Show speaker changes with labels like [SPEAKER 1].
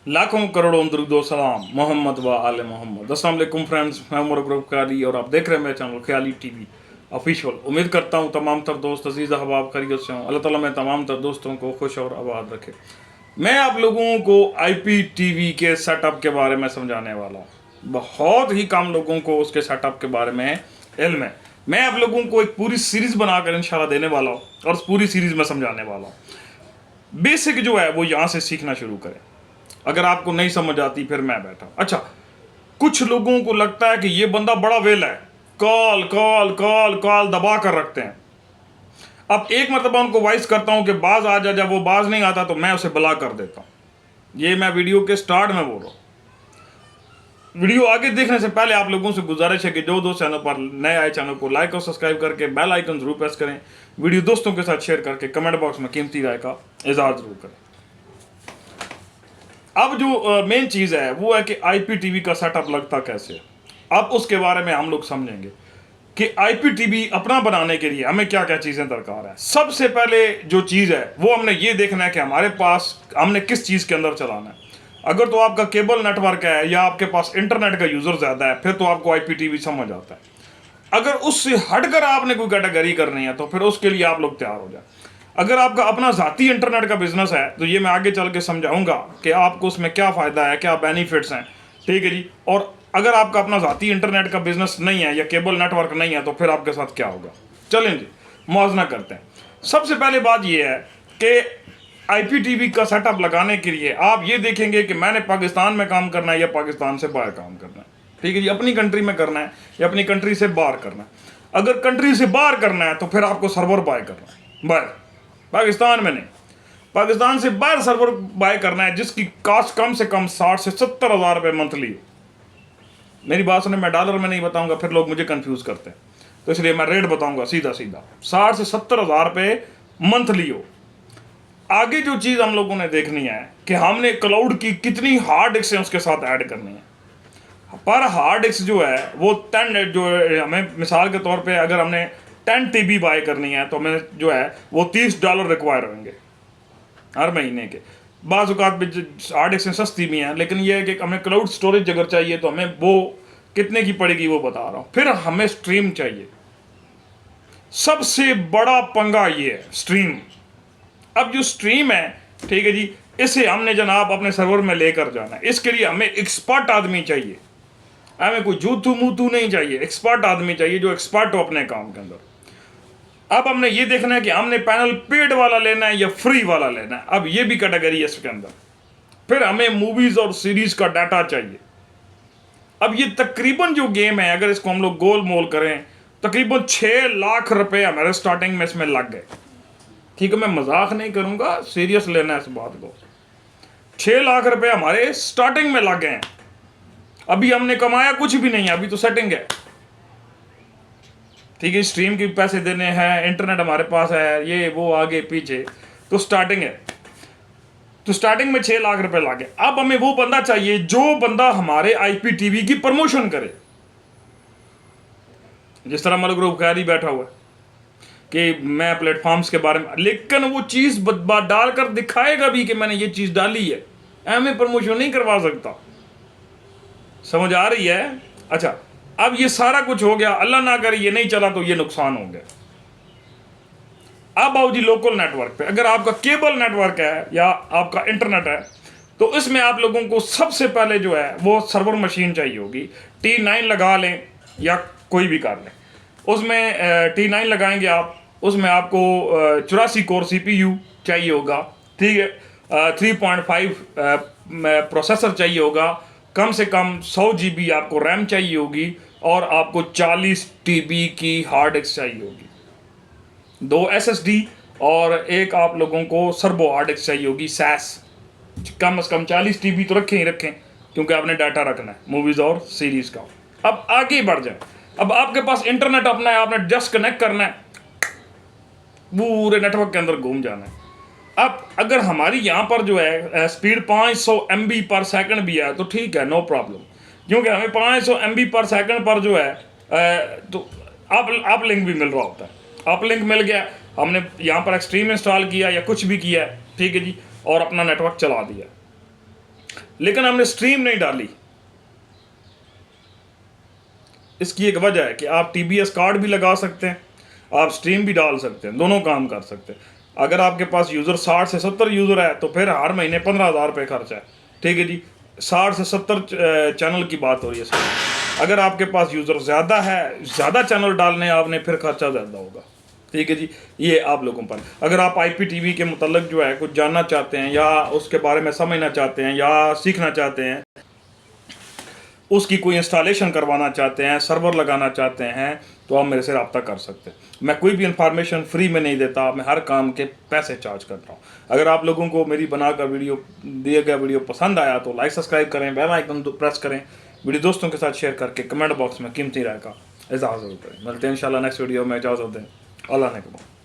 [SPEAKER 1] लाखों करोड़ों दरुदो सलाम मोहम्मद व आले मोहम्मद। अस्सलाम वालेकुम फ्रेंड्स, मैं उमर ग्रुप ख्याली और आप देख रहे हैं मेरे चैनल ख्याली टीवी ऑफिशियल। उम्मीद करता हूँ तमाम तर दोस्त अजीज़ अहबाब खैरियत से हों। अल्लाह ताला मैं तमाम तर दोस्तों को खुश और आबाद रखे। मैं आप लोगों को IPTV के सेटअप के बारे में समझाने वाला हूँ। बहुत ही कम लोगों को उसके सेटअप के बारे में इल्म है। मैं आप लोगों को एक पूरी सीरीज़ बनाकर इंशाल्लाह देने वाला हूँ और उस पूरी सीरीज़ में समझाने वाला हूँ। बेसिक जो है वो यहाँ से सीखना शुरू करें। अगर आपको नहीं समझ आती फिर मैं बैठा। अच्छा, कुछ लोगों को लगता है कि ये बंदा बड़ा वेला है, कॉल कॉल कॉल कॉल दबा कर रखते हैं। अब एक मरतबा उनको वॉइस करता हूं कि बाज आ जा, जब वो बाज नहीं आता तो मैं उसे ब्लॉक कर देता हूं। ये मैं वीडियो के स्टार्ट में बोल रहा हूं। वीडियो आगे देखने से पहले आप लोगों से गुजारिश है कि जो दोस्त चैनल पर नए आए चैनल को लाइक और सब्सक्राइब करके बेल आइकन जरूर प्रेस करें। वीडियो दोस्तों के साथ शेयर करके कमेंट बॉक्स में कीमती राय का इजहार जरूर करें। अब जो मेन चीज़ है वो है कि IPTV का सेटअप लगता कैसे है। अब उसके बारे में हम लोग समझेंगे कि IPTV अपना बनाने के लिए हमें क्या क्या चीज़ें दरकार है। सबसे पहले जो चीज़ है वो हमने ये देखना है कि हमारे पास हमने किस चीज़ के अंदर चलाना है। अगर तो आपका केबल नेटवर्क है या आपके पास इंटरनेट का यूज़र ज़्यादा है फिर तो आपको IPTV समझ आता है। अगर उससे हटकर आपने कोई कैटेगरी करनी है तो फिर उसके लिए आप लोग तैयार हो जाए। अगर आपका अपना ज़ाती इंटरनेट का बिजनेस है तो ये मैं आगे चल के समझाऊंगा कि आपको उसमें क्या फ़ायदा है, क्या बेनिफिट्स हैं, ठीक है जी। और अगर आपका अपना ज़ाती इंटरनेट का बिजनेस नहीं है या केबल नेटवर्क नहीं है तो फिर आपके साथ क्या होगा। चलें जी, मुआवजा करते हैं। सबसे पहले बात यह है कि IPTV का सेटअप लगाने के लिए आप ये देखेंगे कि मैंने पाकिस्तान में काम करना है या पाकिस्तान से बाहर काम करना है, ठीक है जी। अपनी कंट्री में करना है या अपनी कंट्री से बाहर करना है। अगर कंट्री से बाहर करना है तो फिर आपको सर्वर बाय करना है, बाहर पाकिस्तान में नहीं, पाकिस्तान से बाहर सर्वर बाय करना है जिसकी कॉस्ट कम से कम 60 से 70 हज़ार रुपये मंथली हो। मेरी बात सुने, मैं डॉलर में नहीं बताऊंगा फिर लोग मुझे कंफ्यूज करते हैं, तो इसलिए मैं रेट बताऊंगा सीधा सीधा। 60 से 70 हज़ार रुपये मंथली हो। आगे जो चीज़ हम लोगों ने देखनी है कि हमने क्लाउड की कितनी हार्ड डिस्क उसके साथ ऐड करनी है। पर हार्ड डिस्क जो है वो 10 जो हमें मिसाल के तौर पे अगर हमने 10 TB बाय करनी है तो हमें जो है वो $30 रिक्वायर होंगे हर महीने के। बाज़ औक़ात भी हार्ड डिस्क सस्ती भी हैं, लेकिन ये है कि हमें क्लाउड स्टोरेज अगर चाहिए तो हमें वो कितने की पड़ेगी वो बता रहा हूँ। फिर हमें स्ट्रीम चाहिए। सबसे बड़ा पंगा ये है स्ट्रीम। अब जो स्ट्रीम है, ठीक है जी, इसे हमने जनाब अपने सर्वर में लेकर जाना है। इसके लिए हमें एक्सपर्ट आदमी चाहिए, हमें कोई जूतू मूतू नहीं चाहिए, एक्सपर्ट आदमी चाहिए जो एक्सपर्ट हो अपने काम के अंदर। अब हमने ये देखना है कि हमने पैनल पेड वाला लेना है या फ्री वाला लेना है। अब ये भी कैटेगरी है इसके अंदर। फिर हमें मूवीज और सीरीज का डाटा चाहिए। अब ये तकरीबन जो गेम है अगर इसको हम लोग गोल मोल करें तकरीबन 6 लाख रुपए हमारे स्टार्टिंग में इसमें लग गए, ठीक है। मैं मजाक नहीं करूंगा, सीरियस लेना है इस बात को। 6 लाख रुपए हमारे स्टार्टिंग में लग गए हैं। अभी हमने कमाया कुछ भी नहीं है, अभी तो सेटिंग है, ठीक है। स्ट्रीम के पैसे देने हैं, इंटरनेट हमारे पास है, ये वो आगे पीछे, तो स्टार्टिंग है। तो स्टार्टिंग में 6 लाख रुपए लागे। अब हमें वो बंदा चाहिए जो बंदा हमारे IPTV की प्रमोशन करे। जिस तरह मलिक ग्रुप खैरी बैठा हुआ है कि मैं प्लेटफॉर्म्स के बारे में, लेकिन वो चीज़ डालकर दिखाएगा भी कि मैंने ये चीज़ डाली है। मैं प्रमोशन नहीं करवा सकता। समझ आ रही है? अच्छा, अब ये सारा कुछ हो गया, अल्लाह ना करे ये नहीं चला तो ये नुकसान हो गया। अब आओ जी लोकल नेटवर्क पे। अगर आपका केबल नेटवर्क है या आपका इंटरनेट है तो इसमें आप लोगों को सबसे पहले जो है वो सर्वर मशीन चाहिए होगी। T9 लगा लें या कोई भी कर लें। उसमें T9 लगाएंगे आप, उसमें आपको 84 कोर CPU चाहिए होगा, ठीक है। 3.5 प्रोसेसर चाहिए होगा, कम से कम 100 GB आपको रैम चाहिए होगी और आपको 40 TB की हार्ड डिस्क चाहिए होगी। 2 SSD और एक आप लोगों को सर्वो हार्ड डिस्क चाहिए होगी SAS। कम से कम 40 TB तो रखें ही रखें क्योंकि आपने डाटा रखना है मूवीज़ और सीरीज़ का। अब आगे बढ़ जाए। अब आपके पास इंटरनेट अपना है, आपने जस्ट कनेक्ट करना है, पूरे नेटवर्क के अंदर घूम जाना है। अब अगर हमारी यहाँ पर जो है स्पीड 500 MB पर सेकंड भी है तो ठीक है, नो प्रॉब्लम, क्योंकि हमें 500 MB पर सेकंड पर जो है तो आप लिंक भी मिल रहा होता है। आप लिंक मिल गया, हमने यहाँ पर एक्सट्रीम इंस्टॉल किया या कुछ भी किया, ठीक है जी, और अपना नेटवर्क चला दिया। लेकिन हमने स्ट्रीम नहीं डाली। इसकी एक वजह है कि आप TBS कार्ड भी लगा सकते हैं, आप स्ट्रीम भी डाल सकते हैं, दोनों काम कर सकते हैं। अगर आपके पास यूज़र 60 से 70 यूज़र है तो फिर हर महीने 15,000 रुपये खर्च है, ठीक है जी। 60 से 70 चैनल की बात हो रही है सर। अगर आपके पास यूज़र ज़्यादा है, ज़्यादा चैनल डालने आपने, फिर खर्चा ज़्यादा होगा, ठीक है जी। ये आप लोगों पर, अगर आप IPTV के मतलब जो है कुछ जानना चाहते हैं या उसके बारे में समझना चाहते हैं या सीखना चाहते हैं, उसकी कोई इंस्टॉलेशन करवाना चाहते हैं, सर्वर लगाना चाहते हैं, तो आप मेरे से रब्ता कर सकते हैं। मैं कोई भी इंफॉर्मेशन फ्री में नहीं देता, मैं हर काम के पैसे चार्ज करता हूँ। अगर आप लोगों को मेरी बनाकर वीडियो, दिए गया वीडियो पसंद आया तो लाइक सब्सक्राइब करें, बेल आइकन प्रेस करें, वीडियो दोस्तों के साथ शेयर करके कमेंट बॉक्स में कीमती राय का इजाज़त करें। मिलते हैं इंशाल्लाह नेक्स्ट वीडियो में। इजाज़त दें। अल्लाह ने कबूल।